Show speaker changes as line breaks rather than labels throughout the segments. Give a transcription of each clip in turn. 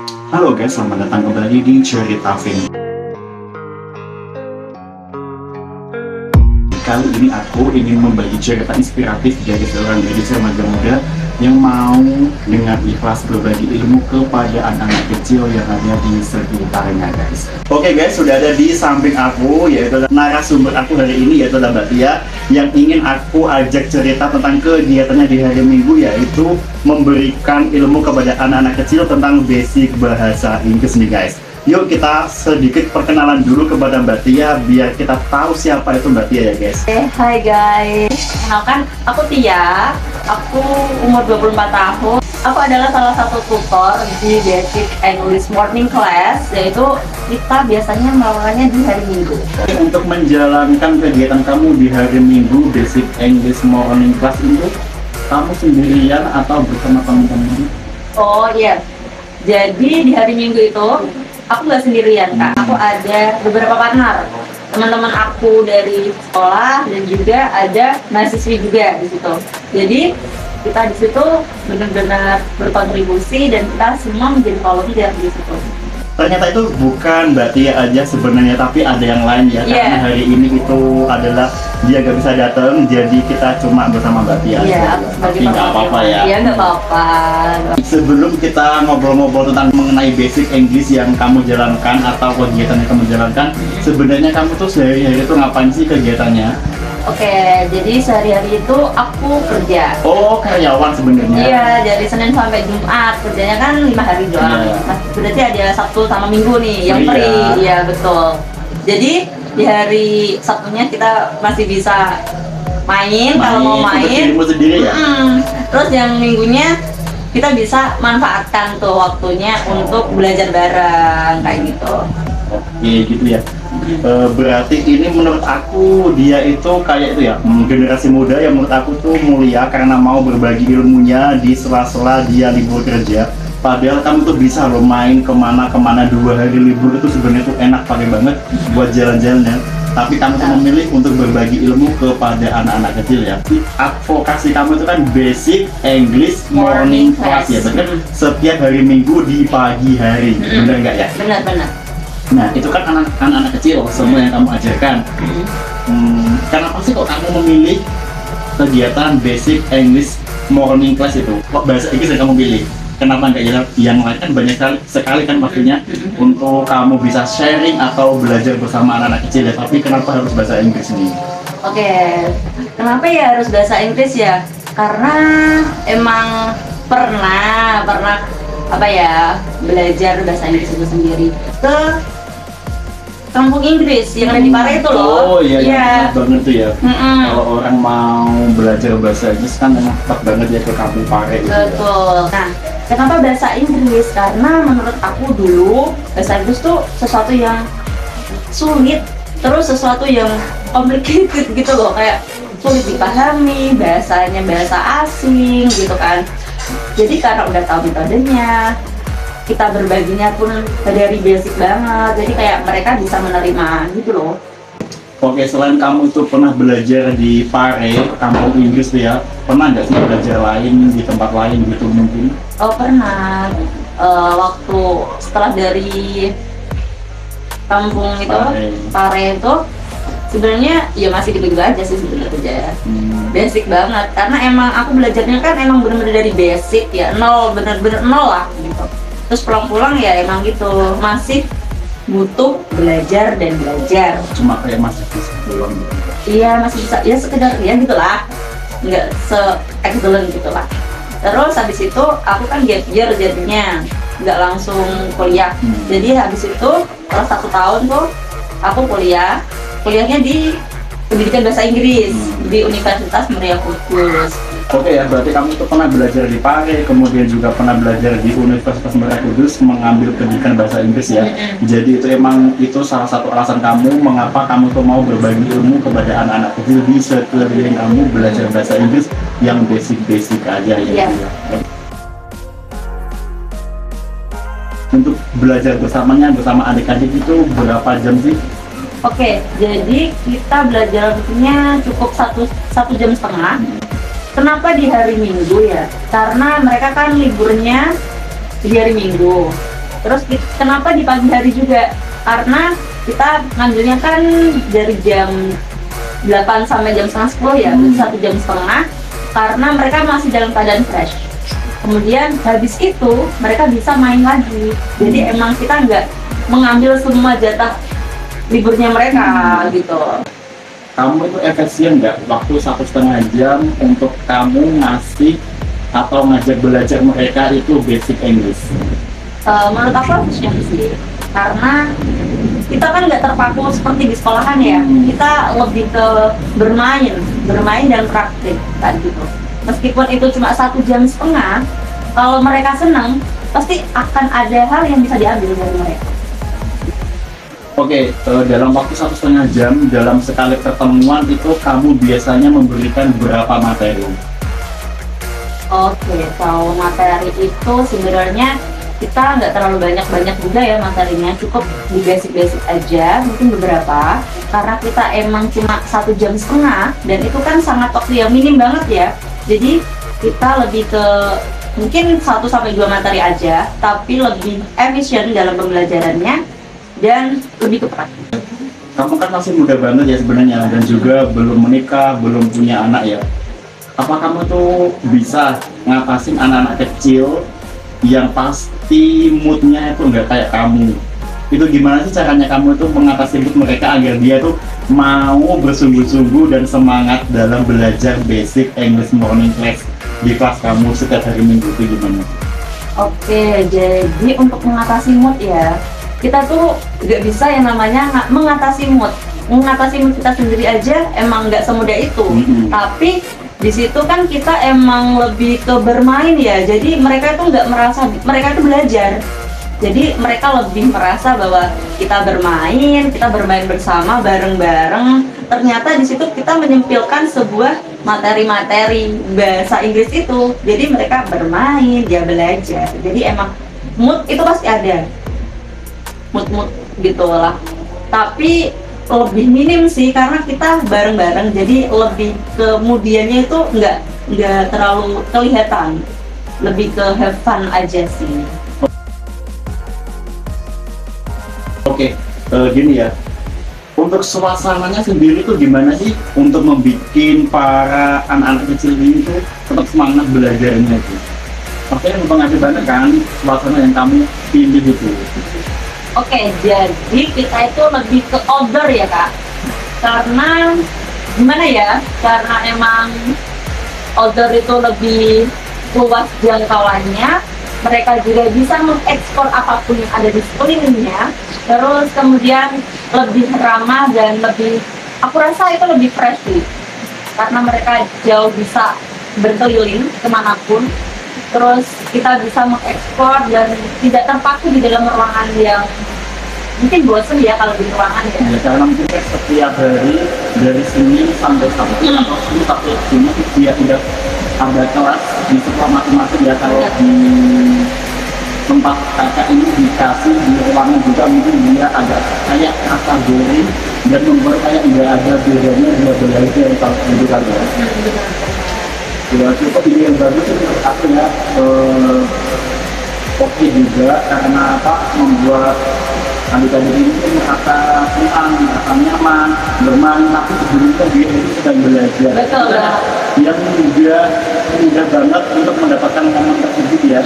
Halo guys, selamat datang kembali di Cerita Vin. Kali ini aku ingin membagi cerita inspiratif dari seorang gadis remaja muda yang mau dengan ikhlas berbagi ilmu kepada anak-anak kecil yang ada di sekitarnya guys. Oke guys, sudah ada di samping aku, yaitu narasumber aku hari ini, yaitu Mbak Tia, yang ingin aku ajak cerita tentang kegiatannya di hari Minggu, yaitu memberikan ilmu kepada anak-anak kecil tentang basic bahasa Inggris nih guys. Yuk kita sedikit perkenalan dulu kepada Mbak Tia biar kita tahu siapa itu Mbak Tia ya guys.
Hai guys, kenalkan aku Tia, aku umur 24 tahun. Aku adalah salah satu tutor di Basic English Morning Class, yaitu kita biasanya melakukannya di hari Minggu.
Untuk menjalankan kegiatan kamu di hari Minggu Basic English Morning Class itu, kamu sendirian atau bersama teman-teman?
Oh iya, jadi di hari Minggu itu aku nggak sendirian Kak, aku ada beberapa partner, teman-teman aku dari sekolah dan juga ada mahasiswi juga di situ. Jadi kita di situ benar-benar berkontribusi dan kita semua menjadi volunteer di situ.
Ternyata itu bukan Mbak Tia aja sebenarnya, tapi ada yang lain ya. Karena hari ini itu adalah dia gak bisa datang, jadi kita cuma bersama Mbak Tia.
Iya,
tapi nggak apa-apa ya.
Iya, nggak apa-apa.
Sebelum kita ngobrol-ngobrol tentang mengenai basic English yang kamu jalankan atau kegiatan yang kamu jalankan, sebenarnya kamu tuh sehari-hari itu ngapain sih kegiatannya?
Oke, jadi sehari-hari itu aku kerja.
Oh, karyawan sebenarnya.
Iya, dari Senin sampai Jumat, kerjanya kan 5 hari doang.
Iya.
Berarti ada Sabtu sama Minggu nih yang
Iya.
free. Iya, betul. Jadi di hari Sabtunya kita masih bisa main kalau mau
untuk
main.
dirimu sendiri ya.
Terus yang Minggunya kita bisa manfaatkan tuh waktunya untuk belajar bareng kayak gitu.
Oke, gitu ya. Berarti ini menurut aku dia itu kayak itu ya, generasi muda yang menurut aku tuh mulia karena mau berbagi ilmunya di sela-sela dia libur kerja. Padahal kamu tuh bisa loh main kemana-kemana 2 hari libur itu sebenarnya tuh enak pakai banget buat jalan-jalannya. Tapi kamu tuh memilih untuk berbagi ilmu kepada anak-anak kecil ya. Advokasi kamu itu kan Basic English Morning Class ya, berarti kan setiap hari Minggu di pagi hari, bener nggak ya?
Benar-benar.
Nah, itu kan anak-anak kecil semua yang kamu ajarkan. Kenapa sih kok kamu memilih kegiatan Basic English Morning Class itu? Kok bahasa Inggris yang kamu pilih? Kenapa nggak yang lain? Kan banyak sekali kan waktunya untuk kamu bisa sharing atau belajar bersama anak-anak kecil ya. Tapi kenapa harus bahasa Inggris nih?
Oke, kenapa ya harus bahasa Inggris ya? Karena emang pernah apa ya, belajar bahasa Inggris itu sendiri ke kampung Inggris yang ada di Pare itu loh.
Oh iya,
Iya.
enak banget tuh ya. Kalau orang mau belajar bahasa Inggris kan emang tepat banget ya ke kampung Pare gitu.
Betul. Nah, kenapa bahasa Inggris? Karena menurut aku dulu bahasa Inggris tuh sesuatu yang sulit, terus sesuatu yang complicated gitu loh, kayak sulit dipahami, bahasanya bahasa asing gitu kan. Jadi karena udah tahu metodenya, kita berbaginya pun dari basic banget, jadi kayak mereka bisa menerima gitu loh.
Oke, selain kamu itu pernah belajar di Pare, kampung Inggris tuh ya, pernah nggak sih belajar lain di tempat lain gitu mungkin?
Oh pernah. Waktu setelah dari kampung itu Pare itu sebenarnya ya masih gitu aja sih sebenarnya. Basic banget, karena emang aku belajarnya kan emang bener-bener dari basic ya, nol, bener-bener nol lah gitu. Terus pulang-pulang ya emang gitu, masih butuh belajar dan belajar.
Cuma kayak masih bisa belum.
Iya, masih bisa, ya sekedar ya gitulah, nggak se-excellent gitulah. Terus habis itu aku kan gap year jadinya, nggak langsung kuliah. Jadi habis itu setelah 1 tahun tuh aku kuliahnya di pendidikan bahasa Inggris di Universitas Muria Kudus.
Oke ya, berarti kamu tuh pernah belajar di Pare, kemudian juga pernah belajar di Universitas Muria Kudus mengambil pendidikan bahasa Inggris ya. Jadi itu emang itu salah satu alasan kamu mengapa kamu tuh mau berbagi ilmu kepada anak-anak kecil di sekeliling kamu belajar bahasa Inggris yang basic-basic aja ya. Untuk belajar bersama adik-adik itu berapa jam sih?
Oke, jadi kita belajarnya cukup 1,5 jam. Kenapa di hari Minggu ya? Karena mereka kan liburnya di hari Minggu. Terus kenapa di pagi hari juga? Karena kita ngambilnya kan dari jam 8 sampai jam setengah 10 ya, 1,5 jam, karena mereka masih dalam keadaan fresh. Kemudian habis itu mereka bisa main lagi. Jadi emang kita nggak mengambil semua jatah liburnya mereka gitu.
Kamu itu efisien nggak waktu 1,5 jam untuk kamu ngasih atau ngajak belajar mereka itu basic English?
Menurut aku efisien sih, karena kita kan nggak terpaku seperti di sekolahan ya. Kita lebih ke bermain dan praktik kan gitu. Meskipun itu cuma 1,5 jam, kalau mereka senang pasti akan ada hal yang bisa diambil dari mereka.
Oke, dalam waktu 1,5 jam dalam sekali pertemuan itu kamu biasanya memberikan berapa materi?
Oke, kalau materi itu sebenarnya kita nggak terlalu banyak juga ya materinya, cukup di basic aja, mungkin beberapa, karena kita emang cuma 1,5 jam dan itu kan sangat waktu yang minim banget ya. Jadi kita lebih ke mungkin 1 sampai 2 materi aja, tapi lebih efisien dalam pembelajarannya dan lebih ke praktik.
Kamu kan masih muda banget ya sebenarnya, dan juga belum menikah, belum punya anak ya. Apa kamu tuh bisa ngatasin anak-anak kecil yang pasti moodnya itu nggak kayak kamu? Itu gimana sih caranya kamu tuh mengatasi mood mereka agar dia tuh mau bersungguh-sungguh dan semangat dalam belajar basic English morning class di kelas kamu setiap hari Minggu itu gimana?
Oke, jadi untuk mengatasi mood ya, kita tuh nggak bisa yang namanya mengatasi mood kita sendiri aja emang nggak semudah itu. Tapi di situ kan kita emang lebih ke bermain ya, jadi mereka tuh nggak merasa mereka itu belajar. Jadi mereka lebih merasa bahwa kita bermain bersama bareng-bareng. Ternyata di situ kita menyempilkan sebuah materi-materi bahasa Inggris itu. Jadi mereka bermain, dia belajar. Jadi emang mood itu pasti ada, mood gitu lah. Tapi lebih minim sih karena kita bareng-bareng. Jadi lebih kemudiannya itu nggak terlalu kelihatan. Lebih ke have fun aja sih.
Oke, gini ya. Untuk suasananya sendiri tuh gimana sih untuk membuat para anak-anak kecil ini tuh tetap semangat belajarnya itu? Oke, mempengaruhi banget kan suasana yang kamu pilih itu.
Oke, jadi kita itu lebih ke outdoor ya Kak. Karena gimana ya? Karena emang outdoor itu lebih luas jangkauannya. Mereka juga bisa mengekspor apapun yang ada di sekelilingnya. Terus kemudian lebih ramah dan lebih, aku rasa itu lebih fresh sih. Karena mereka jauh bisa berkeliling kemanapun. Terus kita bisa mengekspor dan tidak terpaku di dalam ruangan yang mungkin bosan ya kalau di ruangan ya.
Ya karena mungkin setiap hari dari sini sampai Sabtu atau sini sampai sini dia tidak ada kelas di sekolah masing-masing ya. Kalau di tempat kakak ini dikasih di ruangan juga mungkin dia agak kayak kategori dan membuat kayak nggak ada bedanya dia belajar kalau gitu kan ya. Ya cukup ini yang bagus sih menurut aku ya. Oke juga karena apa, membuat adik-adik ini merasa senang, merasa nyaman, bermain, tapi sebelumnya dia itu sedang belajar.
Betul.
Yang mudah banget untuk mendapatkan momen tersebut ya.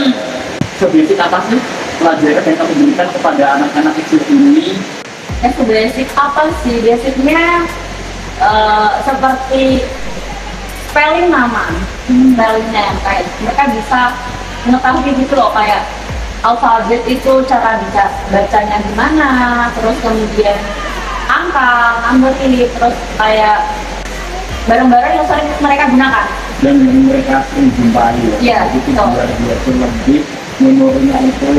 Sebasic apa sih pelajaran yang kamu berikan kepada anak-anak kecil ini?
Sebasic apa sih? Basicnya seperti spelling nama, spellingnya yang kayak mereka bisa mengetahui gitu loh, kayak alfabet itu cara bacanya gimana, terus kemudian angka, number ini, terus kayak barang-barang yang sering mereka gunakan
dan yang mereka sering jumpai ya.
Iya,
itu
betul.
biar dia tuh lebih memorinya itu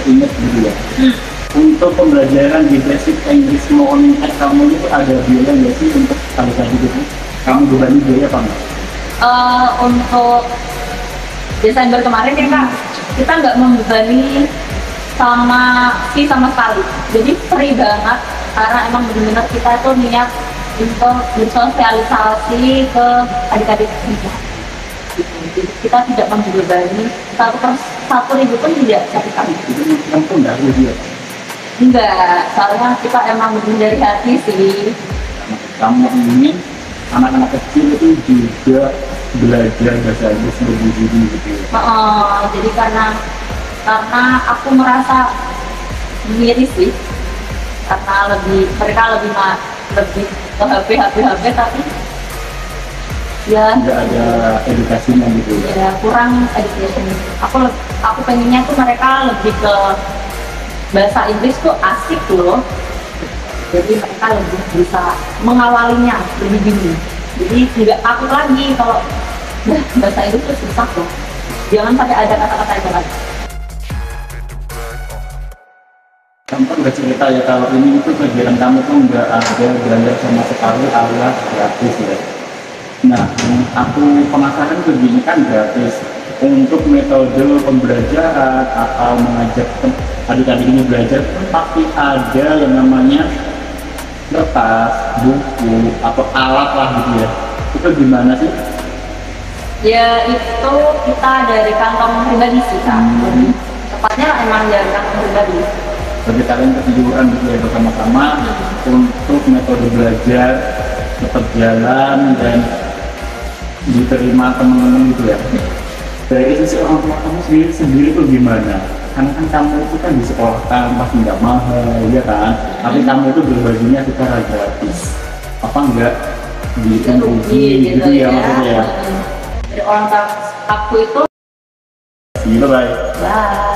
ingat gitu ya. Untuk pembelajaran di basic English morning class kamu itu ada biaya nggak sih untuk adik-adik itu? Kamu berbanding biaya apa enggak?
Untuk Desember kemarin ya Kak, kita nggak membebani sama sekali. Jadi free banget karena emang benar-benar kita tuh niat untuk bersosialisasi ke adik-adik kita. Jadi kita tidak membebani 100% 1.000 pun tidak sakit kami.
Itu kan pun nggak rugi ya.
Enggak, soalnya kita emang bener dari hati sih.
Kamu ini anak-anak kecil itu juga belajar bahasa Inggris lebih dulu gitu ya.
Jadi karena aku merasa miris sih, karena mereka lebih ke HP tapi ya
Nggak ada edukasinya gitu ya.
ya kurang education. Aku pengennya tuh mereka lebih ke bahasa Inggris tuh asik loh, jadi mereka lebih bisa mengawalinya lebih dini, jadi nggak takut lagi kalau bahasa Inggris tuh susah loh, jangan sampai ada kata-kata itu lagi.
Kamu kan udah cerita ya kalau ini itu kegiatan kamu tuh nggak ada belajar sama sekali alias gratis ya. Nah, aku penasaran begini kan gratis untuk metode pembelajaran atau mengajak adik-adik ini belajar, tapi ada yang namanya kertas, buku, atau alat lah gitu ya. Itu gimana sih?
Ya itu kita dari kantong pribadi sih Kak. Tepatnya emang dari kantong pribadi.
Bagi kalian ketiduran gitu ya bersama-sama untuk metode belajar tetap jalan dan diterima teman-teman gitu ya. Dari sisi orang tua kamu sendiri tuh gimana? Karena kan kamu itu kan di sekolah kan pasti nggak mahal ya kan, tapi kamu itu berbaginya secara gratis. Apa enggak
Rugi
gitu ya maksudnya ya?
Dari orang tua aku itu
Gitu, bye.
bye.